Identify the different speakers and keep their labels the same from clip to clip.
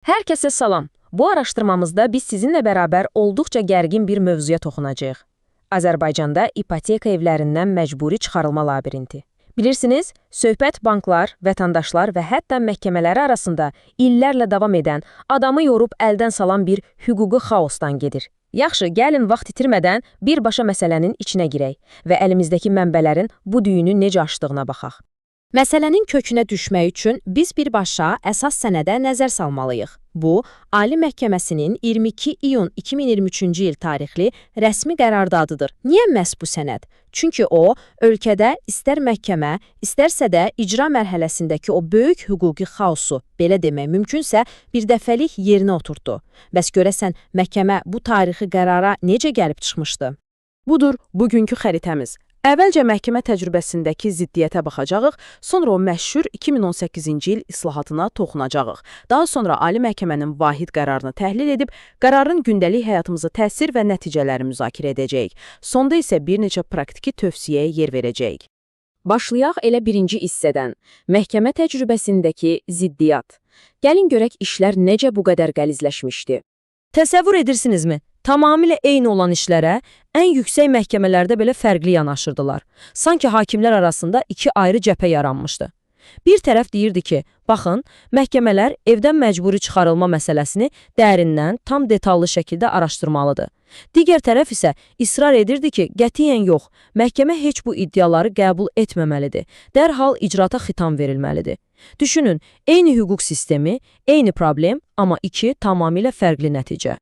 Speaker 1: Hər kəsə salam. Bu araşdırmamızda biz sizinlə bərabər olduqca gərgin bir mövzuya toxunacağıq. Azərbaycanda ipoteka evlərindən məcburi çıxarılma labirinti. Bilirsiniz, söhbət banklar, vətəndaşlar və hətta məhkəmələri arasında illərlə davam edən, adamı yorub əldən salan bir hüquqi xaosdan gedir. Yaxşı, gəlin vaxt itirmədən birbaşa məsələnin içinə girək və əlimizdəki mənbələrin bu düyünü necə açdığına baxaq. Məsələnin kökünə düşmək üçün biz birbaşa əsas sənədə nəzər salmalıyıq. Bu, Ali Məhkəməsinin 22 iyun 2023-cü il tarixli rəsmi qərardadıdır. Niyə məhz bu sənəd? Çünki o, ölkədə istər məhkəmə, istərsə də icra mərhələsindəki o böyük hüquqi xaosu, belə demək mümkünsə, bir dəfəlik yerinə oturtdu. Bəs görəsən, məhkəmə bu tarixi qərara necə gəlib çıxmışdı?
Speaker 2: Budur bugünkü xəritəmiz. Əvvəlcə məhkəmə təcrübəsindəki ziddiyyətə baxacağıq, sonra o məşhur 2018-ci il islahatına toxunacağıq. Daha sonra Ali Məhkəmənin vahid qərarını təhlil edib, qərarın gündəlik həyatımıza təsir və nəticələri müzakirə edəcəyik. Sonda isə bir neçə praktiki tövsiyəyə yer verəcəyik.
Speaker 1: Başlayaq elə birinci hissədən. Məhkəmə təcrübəsindəki ziddiyyət. Gəlin görək işlər necə bu qədər qəlizləşmişdi. Təsəvvür edirsinizmi? Tamamilə eyni olan işlərə ən yüksək məhkəmələrdə belə fərqli yanaşırdılar. Sanki hakimlər arasında iki ayrı cəbhə yaranmışdı. Bir tərəf deyirdi ki, baxın, məhkəmələr evdən məcburi çıxarılma məsələsini dərindən, tam detallı şəkildə araşdırmalıdır. Digər tərəf isə israr edirdi ki, qətiyyən yox, məhkəmə heç bu iddiaları qəbul etməməlidir, dərhal icraata xitam verilməlidir. Düşünün, eyni hüquq sistemi, eyni problem, amma iki tamamilə fərqli nəticə.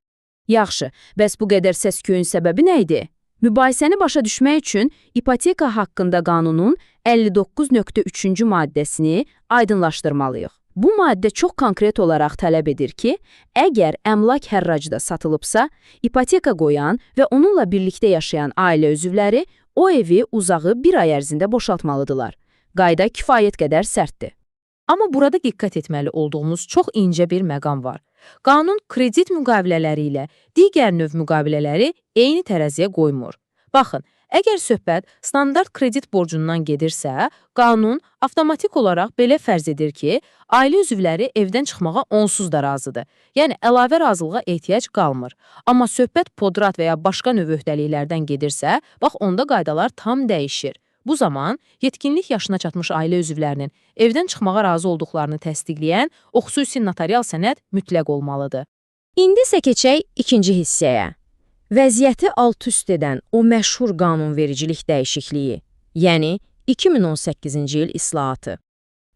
Speaker 1: Yaxşı, bəs bu qədər səs-küyün səbəbi nə idi? Mübahisəni başa düşmək üçün ipoteka haqqında qanunun 59.3-cü maddəsini aydınlaşdırmalıyıq. Bu maddə çox konkret olaraq tələb edir ki, əgər əmlak hərracda satılıbsa, ipoteka qoyan və onunla birlikdə yaşayan ailə üzvləri o evi uzağı bir ay ərzində boşaltmalıdırlar. Qayda kifayət qədər sərtdir. Amma burada diqqət etməli olduğumuz çox incə bir məqam var. Qanun kredit müqavilələri ilə digər növ müqavilələri eyni tərəziyə qoymur. Baxın, əgər söhbət standart kredit borcundan gedirsə, qanun avtomatik olaraq belə fərz edir ki, ailə üzvləri evdən çıxmağa onsuz da razıdır. Yəni, əlavə razılığa ehtiyac qalmır. Amma söhbət podrat və ya başqa növ öhdəliklərdən gedirsə, bax onda qaydalar tam dəyişir. Bu zaman yetkinlik yaşına çatmış ailə üzvlərinin evdən çıxmağa razı olduqlarını təsdiqləyən o xüsusi notarial sənəd mütləq olmalıdır. İndi isə keçək ikinci hissəyə. Vəziyyəti alt-üst edən o məşhur qanunvericilik dəyişikliyi, yəni 2018-ci il islahatı.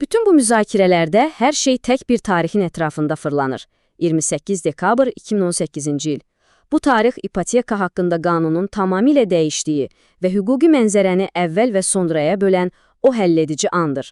Speaker 1: Bütün bu müzakirələrdə hər şey tək bir tarixin ətrafında fırlanır. 28 dekabr 2018-ci il. Bu tarix ipoteka haqqında qanunun tamamilə dəyişdiyi və hüquqi mənzərəni əvvəl və sonraya bölən o həlledici andır.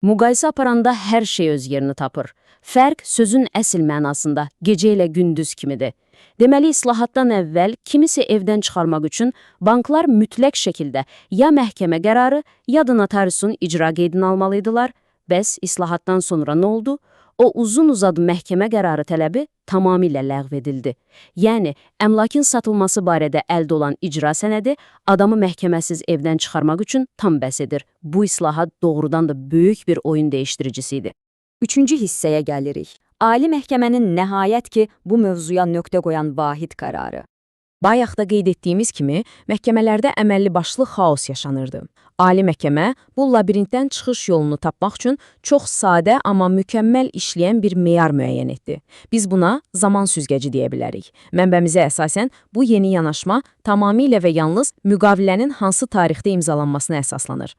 Speaker 1: Müqayisə aparanda hər şey öz yerini tapır. Fərq sözün əsl mənasında gecə ilə gündüz kimidir. Deməli, islahatdan əvvəl kimisi evdən çıxarmaq üçün banklar mütləq şəkildə ya məhkəmə qərarı, ya da notariusun icra qeydini almalıydılar. Bəs islahatdan sonra nə oldu? O uzun-uzadı məhkəmə qərarı tələbi tamamilə ləğv edildi. Yəni, əmlakın satılması barədə əldə olan icra sənədi adamı məhkəməsiz evdən çıxarmaq üçün tam bəs edir. Bu islahat doğrudan da böyük bir oyun dəyişdiricisidir.
Speaker 3: Üçüncü hissəyə gəlirik. Ali Məhkəmənin nəhayət ki, bu mövzuya nöqtə qoyan vahid qərarı.
Speaker 1: Bayaq da qeyd etdiyimiz kimi, məhkəmələrdə əməlli başlı xaos yaşanırdı. Ali Məhkəmə bu labirintdən çıxış yolunu tapmaq üçün çox sadə, amma mükəmməl işləyən bir meyar müəyyən etdi. Biz buna zaman süzgəci deyə bilərik. Mənbəmizə əsasən bu yeni yanaşma tamamilə və yalnız müqavilənin hansı tarixdə imzalanmasına əsaslanır.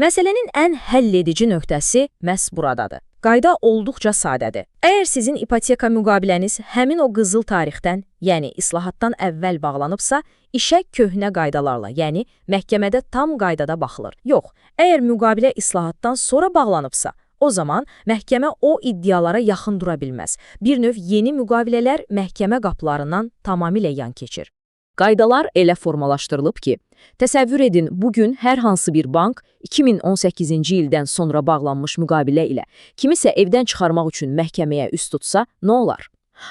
Speaker 1: Məsələnin ən həlledici nöqtəsi məhz buradadır. Qayda olduqca sadədir. Əgər sizin ipoteka müqaviləniz həmin o qızıl tarixdən, yəni islahatdan əvvəl bağlanıbsa, işə köhnə qaydalarla, yəni məhkəmədə tam qaydada baxılır. Yox, əgər müqavilə islahatdan sonra bağlanıbsa, o zaman məhkəmə o iddialara yaxın dura bilməz. Bir növ yeni müqavilələr məhkəmə qapılarından tamamilə yan keçir. Qaydalar elə formalaşdırılıb ki, təsəvvür edin, bugün hər hansı bir bank 2018-ci ildən sonra bağlanmış müqavilə ilə kimisə evdən çıxarmaq üçün məhkəməyə üst tutsa, nə olar?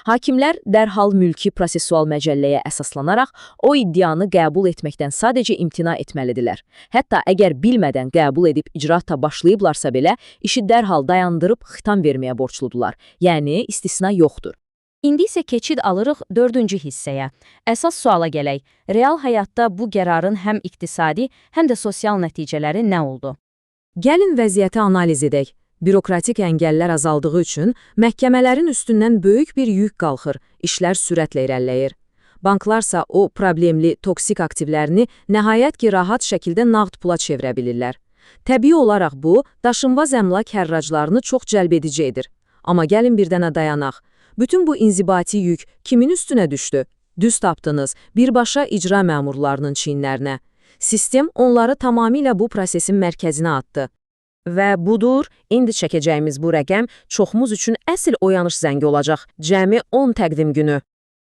Speaker 1: Hakimlər dərhal mülki prosessual məcəlləyə əsaslanaraq o iddianı qəbul etməkdən sadəcə imtina etməlidirlər. Hətta əgər bilmədən qəbul edib icraata başlayıblarsa belə, işi dərhal dayandırıb xitam verməyə borcludular. Yəni, istisna yoxdur.
Speaker 3: İndi isə keçid alırıq 4-cü hissəyə. Əsas suala gələk. Real həyatda bu qərarın həm iqtisadi, həm də sosial nəticələri nə oldu?
Speaker 1: Gəlin vəziyyəti analiz edək. Bürokratik əngəllər azaldığı üçün məhkəmələrin üstündən böyük bir yük qalxır, işlər sürətlə irəliləyir. Banklarsa o problemli toksik aktivlərini nəhayət ki rahat şəkildə nağd pula çevirə bilirlər. Təbii olaraq bu, daşınmaz əmlak hərraclarını çox cəlbedici edir. Amma gəlin bir dənə dayanaq. Bütün bu inzibati yük kimin üstünə düşdü? Düz tapdınız, birbaşa icra məmurlarının çiyinlərinə. Sistem onları tamamilə bu prosesin mərkəzinə atdı. Və budur, indi çəkəcəyimiz bu rəqəm çoxumuz üçün əsl oyanış zəngi olacaq. Cəmi 10 təqdim günü.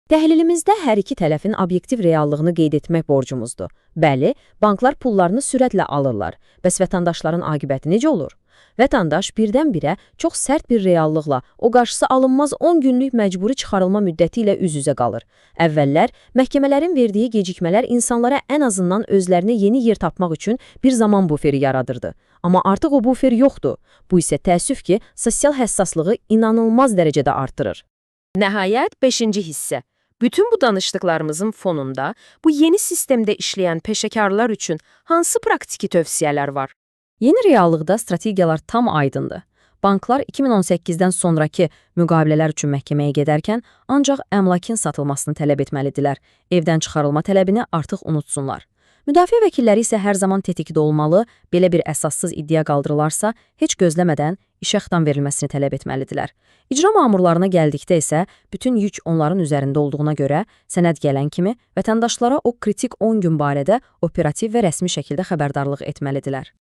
Speaker 3: Təhlilimizdə hər iki tərəfin obyektiv reallığını qeyd etmək borcumuzdur. Bəli, banklar pullarını sürətlə alırlar. Bəs vətəndaşların aqibəti necə olur? Vətəndaş birdən-birə çox sərt bir reallıqla, o qarşısı alınmaz 10 günlük məcburi çıxarılma müddəti ilə üz-üzə qalır. Əvvəllər, məhkəmələrin verdiyi gecikmələr insanlara ən azından özlərinə yeni yer tapmaq üçün bir zaman buferi yaradırdı. Amma artıq o bufer yoxdur. Bu isə təəssüf ki, sosial həssaslığı inanılmaz dərəcədə artırır.
Speaker 2: Nəhayət 5-ci hissə. Bütün bu danışdıqlarımızın fonunda bu yeni sistemdə işləyən peşəkarlar üçün hansı praktiki tövsiyələr var?
Speaker 3: Yeni reallıqda strategiyalar tam aydındır. Banklar 2018-dən sonraki müqavilələr üçün məhkəməyə gedərkən ancaq əmlakın satılmasını tələb etməlidirlər. Evdən çıxarılma tələbini artıq unutsunlar. Müdafiə vəkilləri isə hər zaman tetikdə olmalı, belə bir əsassız iddia qaldırılarsa, heç gözləmədən işə xitam verilməsini tələb etməlidirlər. İcra məmurlarına gəldikdə isə bütün yük onların üzərində olduğuna görə sənəd gələn kimi vətəndaşlara o kritik 10 gün barədə operativ və rəsmi şəkildə xəbərdarlıq etməlidirlər.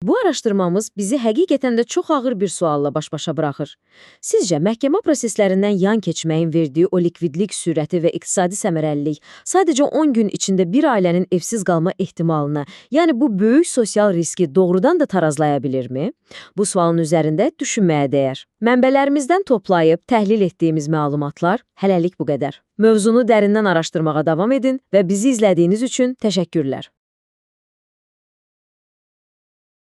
Speaker 1: Bu araşdırmamız bizi həqiqətən də çox ağır bir sualla baş-başa buraxır. Sizcə, məhkəmə proseslərindən yan keçməyin verdiyi o likvidlik sürəti və iqtisadi səmərəlilik sadəcə 10 gün içində bir ailənin evsiz qalma ehtimalını, yəni bu böyük sosial riski doğrudan da tarazlaya bilirmi? Bu sualın üzərində düşünməyə dəyər. Mənbələrimizdən toplayıb təhlil etdiyimiz məlumatlar hələlik bu qədər. Mövzunu dərindən araşdırmağa davam edin və bizi izlədiyiniz üçün təşəkkürlər.